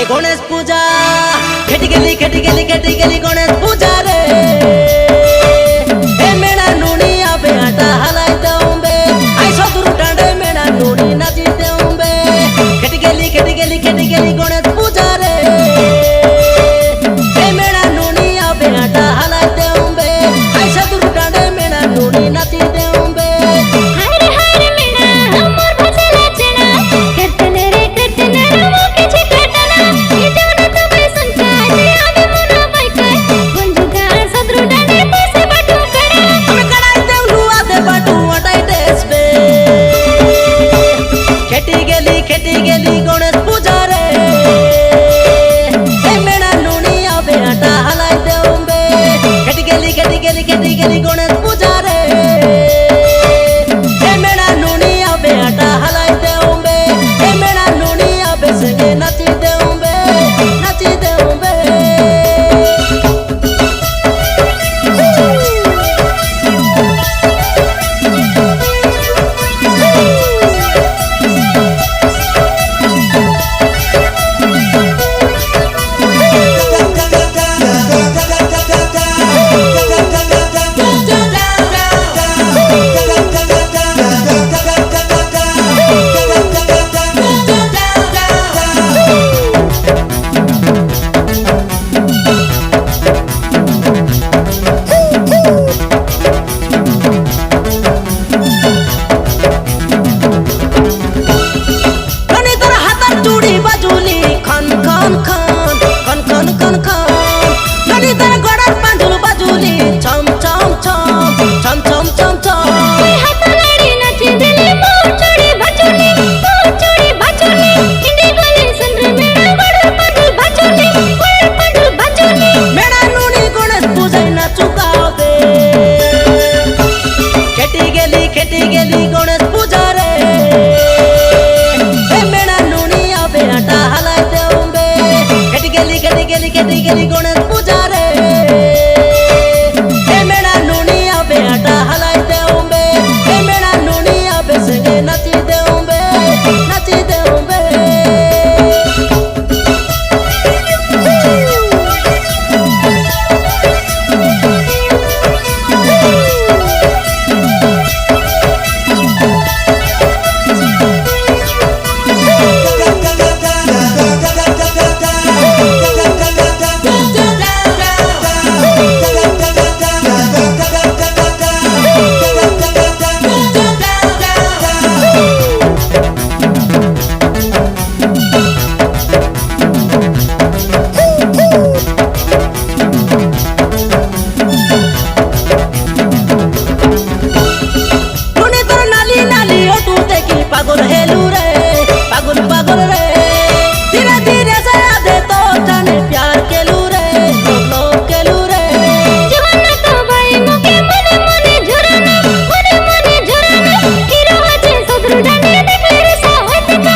गणेश पूजा खेटी गेली गणेश पूजा रे ए मेणा नुनी आबे आटा हलाई दउबे आई सदुरु डांडे मेणा नुनी नाची दउबे खेटी गेली गणेश पूजा रे ए मेणा नुनी आबे आटा हलाई दउबे आई सदुरु डांडे मेणा नुनी नाची दउबे खेटी गेली गणेश पूजा रे ए मेणा नुनी आबे आटा हलाई दउबे खेटी गेली गणेश पूजा रे ए मेणा नुनी आबे आटा हलाई दउबे ए मेणा नुनी आबे संगे नाची दउबे नाची दउबे खेटी गेली गणेश पूजा रे ए मेणा नुनी आबे आटा हलाई दउबे खेटी गेली गणेश पूजा रे ए मेणा नुनी आबे आटा हलाई दउबे ए मेणा नुनी आबे संगे नाची दउबे नाची दउबे पागल हेलू रे पागल पागल रे धीरे धीरे से आधे तो जाने प्यार केलू रे लोग केलू रे जीवन तो भाई मुके मने मने झुराना हीरो हजे सदरु डाने देखले सा होते का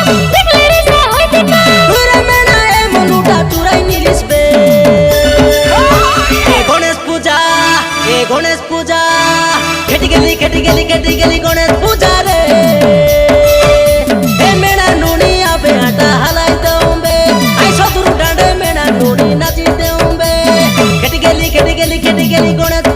तुरे मेना ए मनुटा तुराई निलिस बे ए गणेश पूजा खेटी गेली गणेश पूजा रे खेटी गेली गणेश